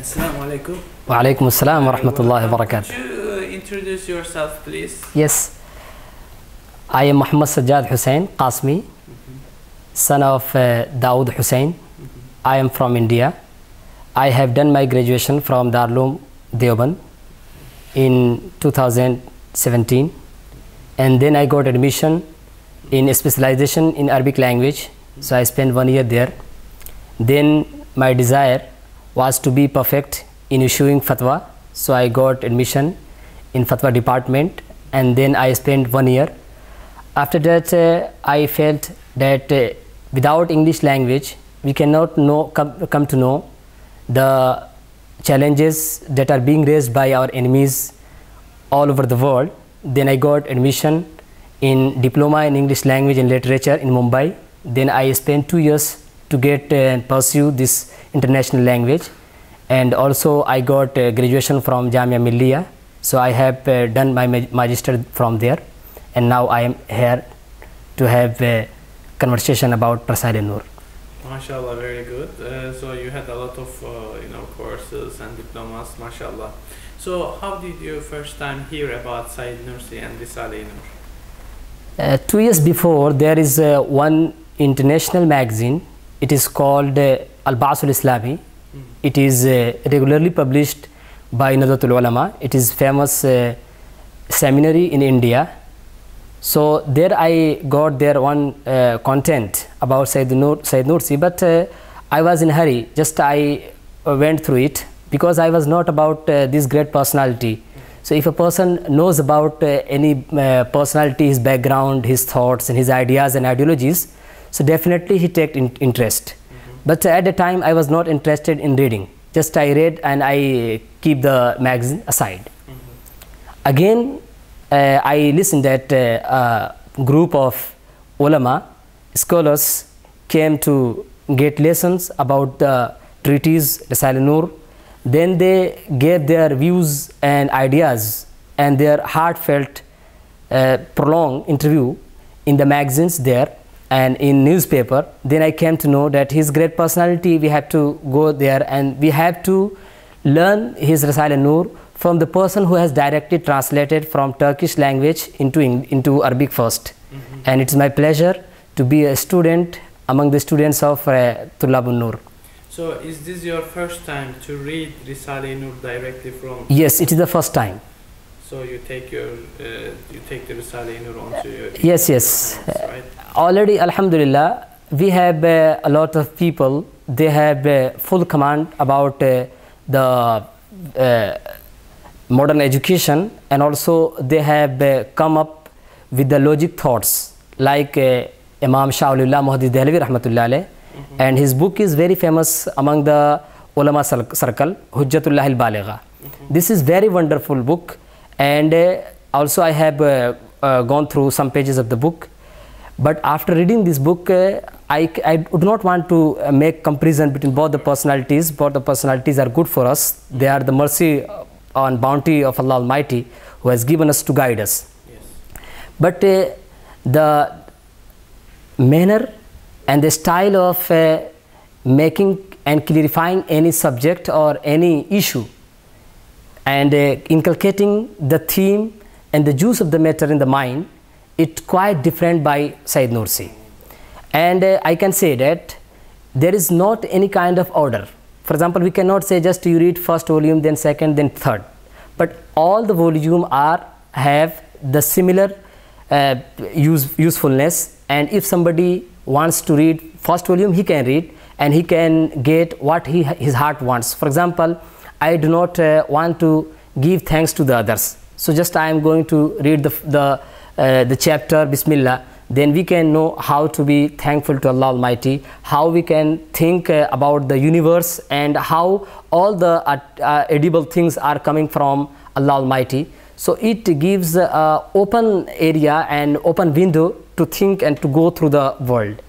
Assalamu alaikum. Wa alaikum assalam wa rahmatullahi wa barakatuh. Could you introduce yourself, please? Yes, I am Muhammad SAJJAD Hussain Qasmi, son of Dawood Hussain. I am from India. I have done my graduation from Darul Deoband in 2017, and then I got admission in a specialization in Arabic language, so I spent 1 year there. Then my desire was to be perfect in issuing fatwa, so I got admission in fatwa department, and then I spent 1 year. After that I felt that without English language we cannot come to know the challenges that are being raised by our enemies all over the world. Then I got admission in diploma in English language and literature in Mumbai. Then I spent 2 years to get and pursue this international language, and also I got graduation from Jamia Milliya, so I have done my magister from there, and now I am here to have a conversation about Rasail Nur. MashaAllah, very good. So you had a lot of courses and diplomas, MashaAllah. So how did you first time hear about Sayyid Nursi and Rasail Nur? 2 years before, there is one international magazine. It is called Al-Ba'asul Islami. It is regularly published by Nadatul Ulama. It is famous seminary in India. So there I got their one content about Sayyid Nursi, but I was in a hurry. Just I went through it because I was not about this great personality. So if a person knows about any personality, his background, his thoughts and his ideas and ideologies, so definitely he take interest. But at the time I was not interested in reading. Just I read and I keep the magazine aside. Again I listened that a group of ulama, scholars came to get lessons about the treatise Rasail Nur. Then they gave their views and ideas and their heartfelt prolonged interview in the magazines there and in newspaper. Then I came to know that his great personality, we have to go there and we have to learn his Rasail Nur from the person who has directly translated from Turkish language into Arabic first. And it's my pleasure to be a student among the students of Tullabun Nur. So is this your first time to read Rasail Nur directly from? Yes, it is the first time. So you take the Rasail Nur onto your yes, hands, right? Already, alhamdulillah, we have a lot of people. They have full command about the modern education, and also they have come up with the logic thoughts like Imam Sha'ulullah Muhaddith Dehlavi rahmatullah alayh, and his book is very famous among the ulama circle, Hujjatullah al-Baligha. This is very wonderful book, and also I have gone through some pages of the book. But after reading this book, I would not want to make comparison between both the personalities. Both the personalities are good for us. They are the mercy and bounty of Allah Almighty who has given us to guide us. Yes. But the manner and the style of making and clarifying any subject or any issue and inculcating the theme and the juice of the matter in the mind, it's quite different by Sayyid Nursi. And I can say that there is not any kind of order. For example, we cannot say just you read first volume, then second, then third. But all the volume have the similar usefulness, and if somebody wants to read first volume, he can read and he can get what his heart wants. For example, I do not want to give thanks to the others. So just I am going to read the chapter Bismillah. Then we can know how to be thankful to Allah Almighty, how we can think about the universe and how all the edible things are coming from Allah Almighty. So it gives an open area and open window to think and to go through the world.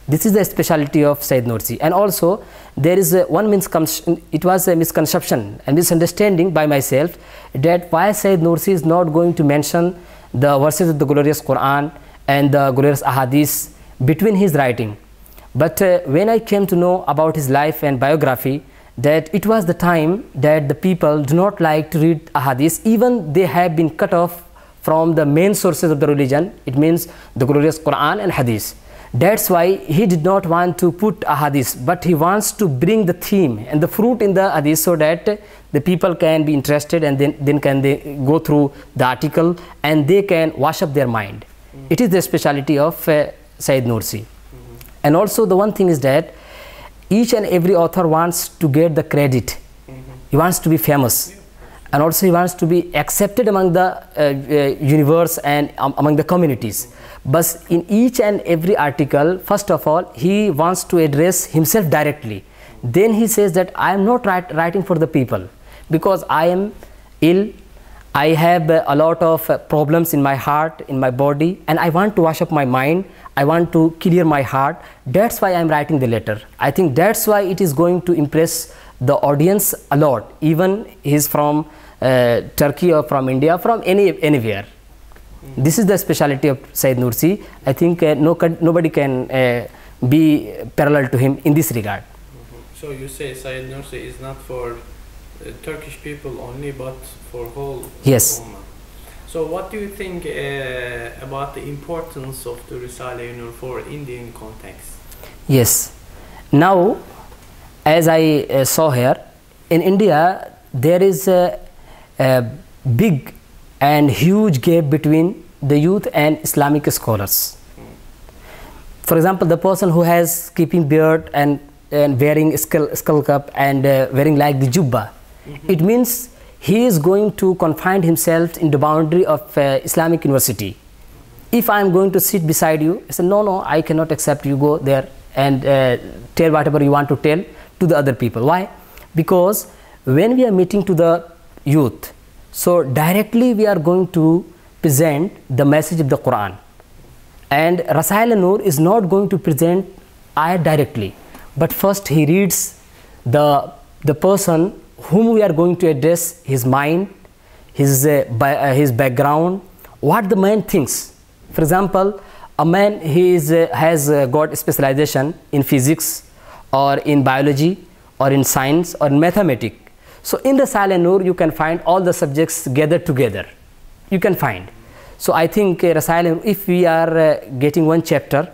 This is the speciality of Sayyid Nursi. And also there is one misconception, it was a misconception and misunderstanding by myself, that why Sayyid Nursi is not going to mention the verses of the glorious Quran and the glorious ahadith between his writing. But when I came to know about his life and biography, that it was the time that the people do not like to read ahadith, even they have been cut off from the main sources of the religion. It means the glorious Quran and hadith. That's why he did not want to put ahadith, but he wants to bring the theme and the fruit in the hadith so that the people can be interested, and then can they go through the article and they can wash up their mind. It is the speciality of Sayyid Nursi. And also the one thing is that each and every author wants to get the credit. He wants to be famous, and also he wants to be accepted among the universe and among the communities. But in each and every article, first of all, he wants to address himself directly. Then he says that I am not writing for the people, because I am ill, I have a lot of problems in my heart, in my body, and I want to wash up my mind, I want to clear my heart. That's why I am writing the letter. I think that's why it is going to impress the audience a lot, even he is from Turkey or from India, from anywhere. This is the speciality of Sayyid Nursi. I think nobody can be parallel to him in this regard. So you say Sayyid Nursi is not for Turkish people only, but for whole Yes. Ummah. So what do you think about the importance of the Risale-i Nur for Indian context? Yes. Now, as I saw here, in India there is a big and huge gap between the youth and Islamic scholars. For example, the person who has keeping beard and wearing skull cap and wearing like the jubba, it means he is going to confine himself in the boundary of Islamic university. If I am going to sit beside you, I say, no, I cannot accept, you go there and tell whatever you want to tell to the other people. Why? Because when we are meeting to the youth, so directly we are going to present the message of the Quran. And Rasail Nur is not going to present ayat directly, but first he reads the person whom we are going to address, his mind, his background, what the man thinks. For example, a man has got specialization in physics or in biology or in science or in mathematics. So in the Rasail Nur you can find all the subjects gathered together. You can find. So I think Rasail Nur, if we are getting one chapter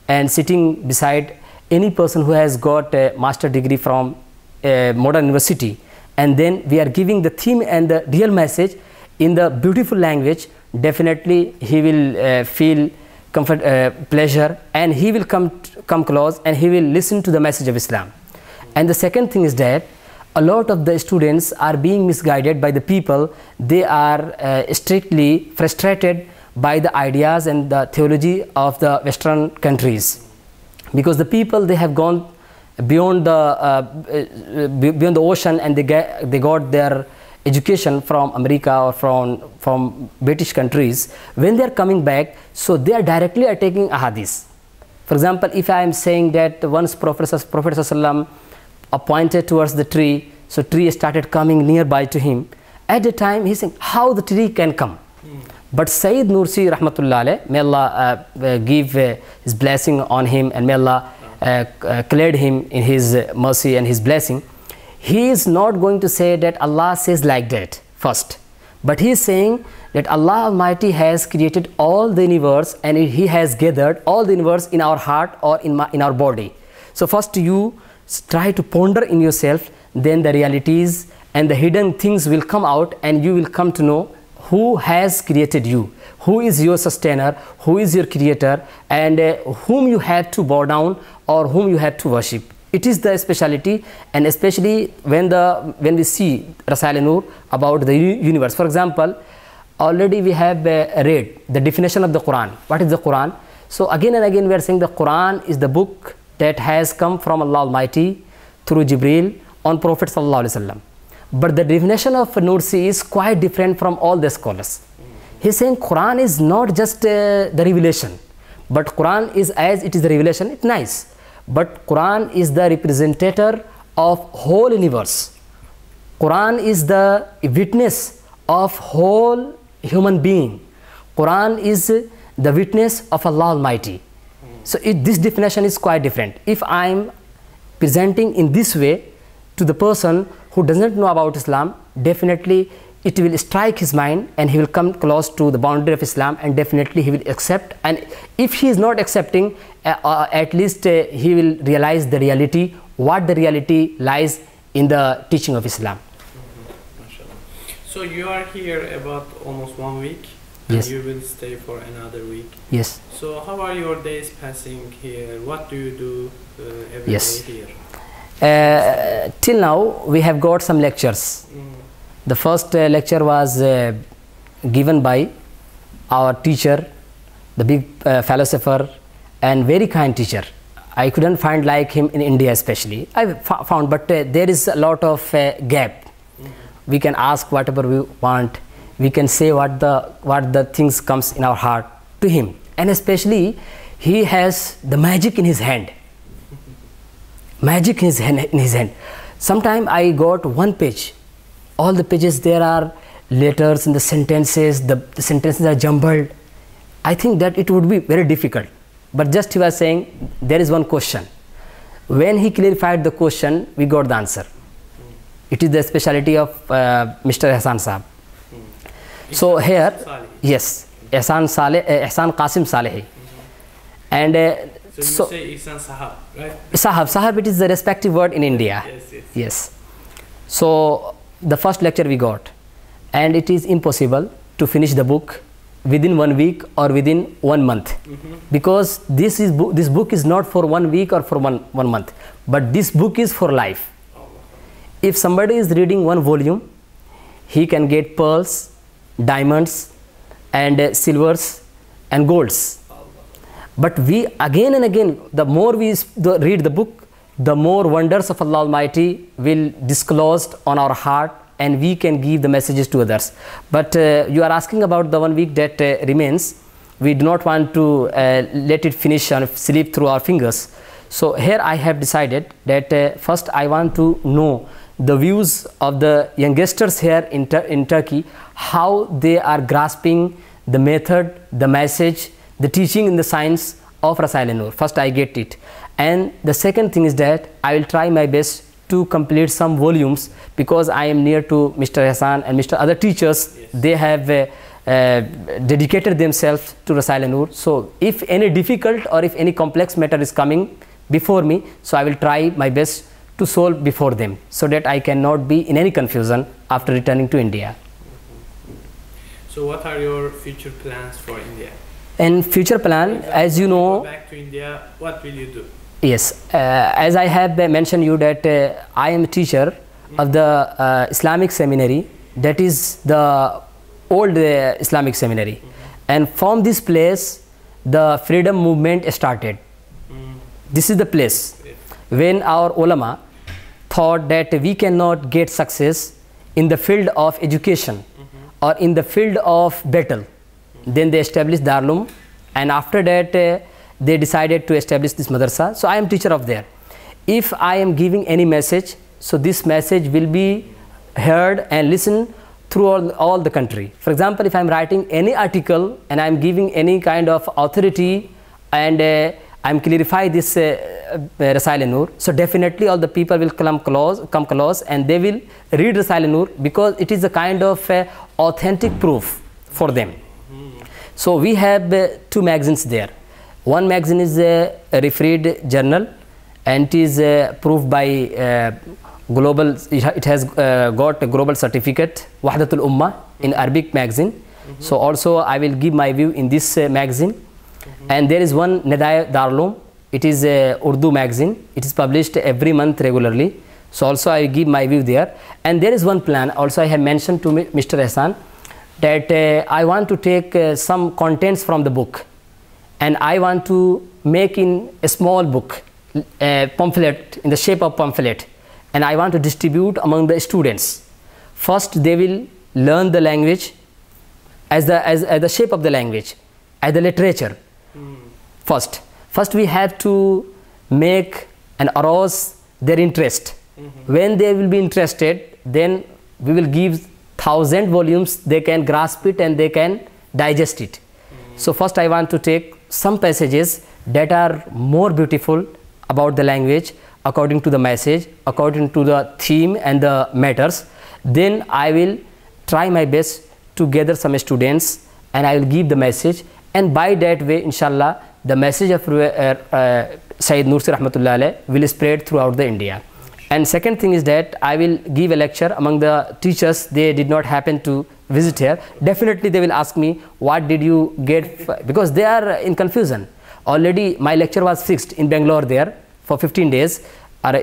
and sitting beside any person who has got a master degree from a modern university, and then we are giving the theme and the real message in the beautiful language, definitely he will feel comfort, pleasure, and he will come close and he will listen to the message of Islam. And the second thing is that a lot of the students are being misguided by the people. They are strictly frustrated by the ideas and the theology of the Western countries, because the people, they have gone beyond the ocean, and they got their education from America or from British countries. When they are coming back, so they are directly attacking ahadith. For example, if I am saying that once Prophet ﷺ pointed towards the tree, so tree started coming nearby to him. At the time he is saying how the tree can come. But Sayyid Nursi rahmatullah alayh, may Allah give his blessing on him, and may Allah cleared him in his mercy and his blessing. He is not going to say that Allah says like that first, but he is saying that Allah Almighty has created all the universe, and he has gathered all the universe in our heart or in our body. So first you try to ponder in yourself, then the realities and the hidden things will come out, and you will come to know who has created you, who is your sustainer, who is your creator, and whom you have to bow down or whom you have to worship. It is the speciality, and especially when we see Rasail Nur about the universe. For example, already we have read the definition of the Quran. What is the Quran? So again and again we are saying the Quran is the book that has come from Allah Almighty through Jibreel on Prophet Sallallahu Alaihi Wasallam. But the definition of Nursi is quite different from all the scholars. He is saying Quran is not just the revelation, but Quran is, as it is the revelation, it's nice. But Quran is the representative of whole universe. Quran is the witness of whole human being. Quran is the witness of Allah Almighty. So this definition is quite different. If I am presenting in this way to the person who doesn't know about Islam, definitely it will strike his mind and he will come close to the boundary of Islam, and definitely he will accept. And if he is not accepting, at least he will realize the reality, what the reality lies in the teaching of Islam. So you are here about almost 1 week, yes. and you will stay for another week. Yes. So how are your days passing here? What do you do every yes. day here? Till now we have got some lectures. The first lecture was given by our teacher, the big philosopher and very kind teacher. I couldn't find like him in India especially. I found, but there is a lot of gap. We can ask whatever we want. We can say what the things comes in our heart to him. And especially he has the magic in his hand. Magic in his hand. Sometimes I got one page. All the pages there are letters and the sentences. The sentences are jumbled. I think that it would be very difficult. But just he was saying there is one question. When he clarified the question, we got the answer. It is the specialty of Mr. Ehsan Sahab. So here, yes, Ehsan Qasim Saleh. And so you say Ehsan Sahab, right? Sahab, it is the respective word in India. Yes. So the first lecture we got, and it is impossible to finish the book within 1 week or within 1 month, because this book is not for 1 week or for one month, but this book is for life. If somebody is reading 1 volume, he can get pearls, diamonds and silvers and golds. But we again and again, the more we read the book, the more wonders of Allah Almighty will disclosed on our heart, and we can give the messages to others. But you are asking about the 1 week that remains. We do not want to let it finish and slip through our fingers. So here I have decided that first I want to know the views of the youngsters here in Turkey, how they are grasping the method, the message, the teaching in the science of Rasail-e-Nur. First I get it. And the second thing is that I will try my best to complete some volumes, because I am near to Mr. Ehsan and Mr. other teachers. Yes. They have dedicated themselves to Rasail-e-Nur. So if any difficult or if any complex matter is coming before me, so I will try my best to solve before them, so that I cannot be in any confusion after returning to India. So what are your future plans for India? And future plan, as you know, go back to India, what will you do? Yes, as I have mentioned you that I am a teacher of the Islamic seminary, that is the old Islamic seminary. And from this place, the freedom movement started. This is the place when our ulama thought that we cannot get success in the field of education or in the field of battle. Then they established Darulum, and after that they decided to establish this madrasa. So I am teacher of there. If I am giving any message, so this message will be heard and listened through all the country. For example, if I am writing any article and I am giving any kind of authority and I am clarify this Rasail-e-Nur, so definitely all the people will come close and they will read Rasail-e-Nur, because it is a kind of authentic proof for them. So we have 2 magazines there. One magazine is a refereed journal, and it is proved by global. It has got a global certificate, Wahdatul Ummah, in Arabic magazine. So also I will give my view in this magazine. And there is one Nidai Darulum. It is a Urdu magazine. It is published every month regularly. So also I give my view there. And there is one plan. Also I have mentioned to Mr. Ehsan that I want to take some contents from the book, and I want to make in a small book, a pamphlet in the shape of pamphlet, and I want to distribute among the students. First they will learn the language as the shape of the language, as the literature. First we have to make and arouse their interest. When they will be interested, then we will give 1000 volumes. They can grasp it and they can digest it. So first I want to take some passages that are more beautiful about the language, according to the message, according to the theme and the matters. Then I will try my best to gather some students and I will give the message, and by that way, inshallah, the message of Sayyid Nursi Rahmatullah Alayh will spread throughout the India. And second thing is that I will give a lecture among the teachers. They did not happen to visit here. Definitely they will ask me, what did you get? Because they are in confusion. Already my lecture was fixed in Bangalore there for 15 days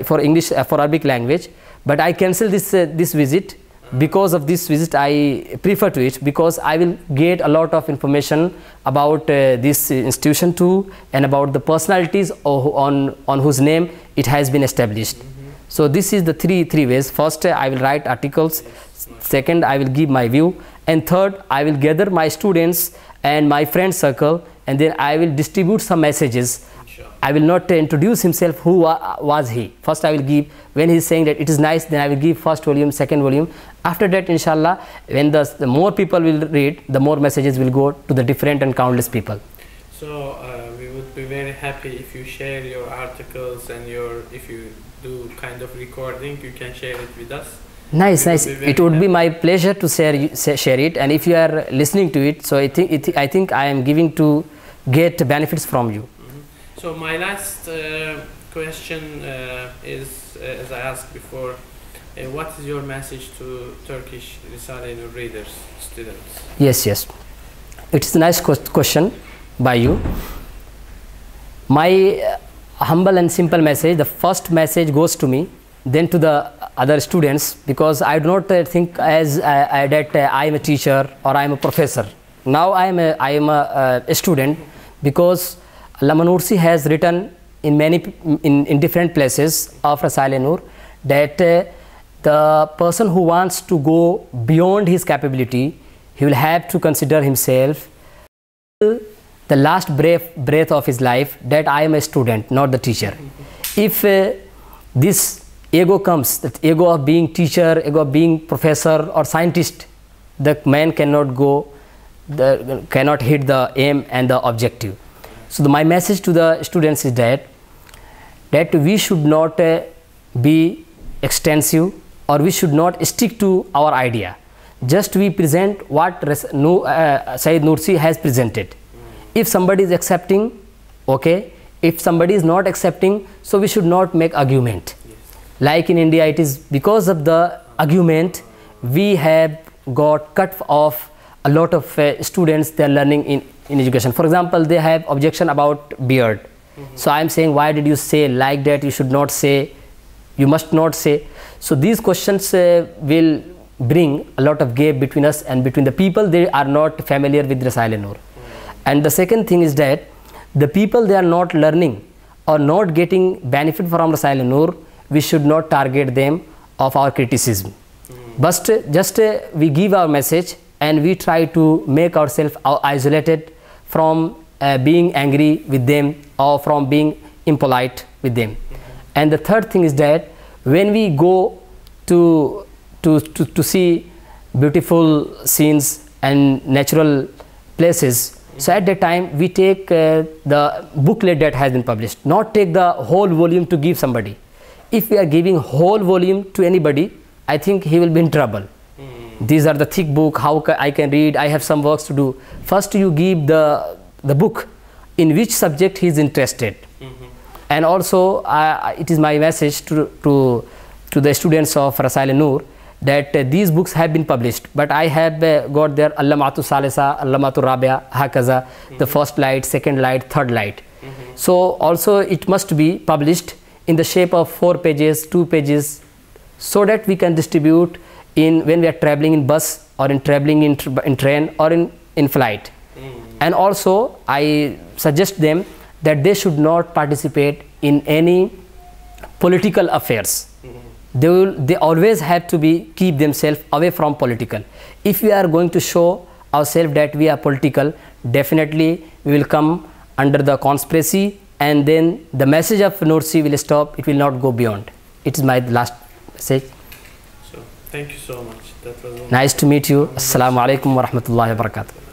for English, for Arabic language. But I cancelled this visit. Because of this visit, I prefer to it, because I will get a lot of information about this institution too, and about the personalities on whose name it has been established. So this is the three ways. First, I will write articles. Second, I will give my view. And third, I will gather my students and my friend circle, and then I will distribute some messages. I will not introduce himself, who was he. First I will give, when he is saying that it is nice, then I will give first volume, second volume. After that, inshallah, when the more people will read, the more messages will go to the different and countless people. So we would be very happy if you share your articles, and if you do kind of recording, you can share it with us. Nice. It would be my pleasure to share it, and if you are listening to it, so I think I am giving to get benefits from you. So my last question is, as I asked before, what is your message to Turkish Risale Nur readers, students? Yes. It is a nice question by you. My humble and simple message, the first message goes to me, then to the other students, because I do not think that I am a teacher or I am a professor. Now I am a student, because Allama Nursi has written in different places of Risale Nur that the person who wants to go beyond his capability, he will have to consider himself the last breath of his life, that I am a student, not the teacher. If this ego comes, that ego of being teacher, ego of being professor or scientist, the man cannot hit the aim and the objective. So my message to the students is that we should not be extensive, or we should not stick to our idea. Just we present what Sayyid Nursi has presented. If somebody is accepting, okay. If somebody is not accepting, so we should not make argument. Like in India, it is because of the argument we have got cut off a lot of students. They are learning in education. For example, they have objection about beard. So I am saying, why did you say like that? You should not say, you must not say. So these questions will bring a lot of gap between us and between the people. They are not familiar with Risale Nur. And the second thing is that the people, they are not learning or not getting benefit from Risale Nur, we should not target them of our criticism. But just we give our message, and we try to make ourselves isolated from being angry with them or from being impolite with them. And the third thing is that when we go to see beautiful scenes and natural places, so at that time we take the booklet that has been published, not take the whole volume to give somebody. If we are giving whole volume to anybody, I think he will be in trouble. These are the thick book, how I can read, I have some works to do. First you give the book in which subject he is interested. And also it is my message to the students of Risale Nur that these books have been published, but I have got their Allamatu Salisa, Allamatu Rabia, Hakaza, the first light, second light, third light. So also it must be published in the shape of 4 pages, 2 pages, so that we can distribute when we are traveling in bus, or in traveling in train, or in flight. And also I suggest them that they should not participate in any political affairs. They always have to keep themselves away from political. If we are going to show ourselves that we are political, definitely we will come under the conspiracy, and then the message of Nursi will stop. It will not go beyond. It is my last message. So thank you so much. That was nice to meet you. Assalamu alaikum wa rahmatullahi wa barakatuh.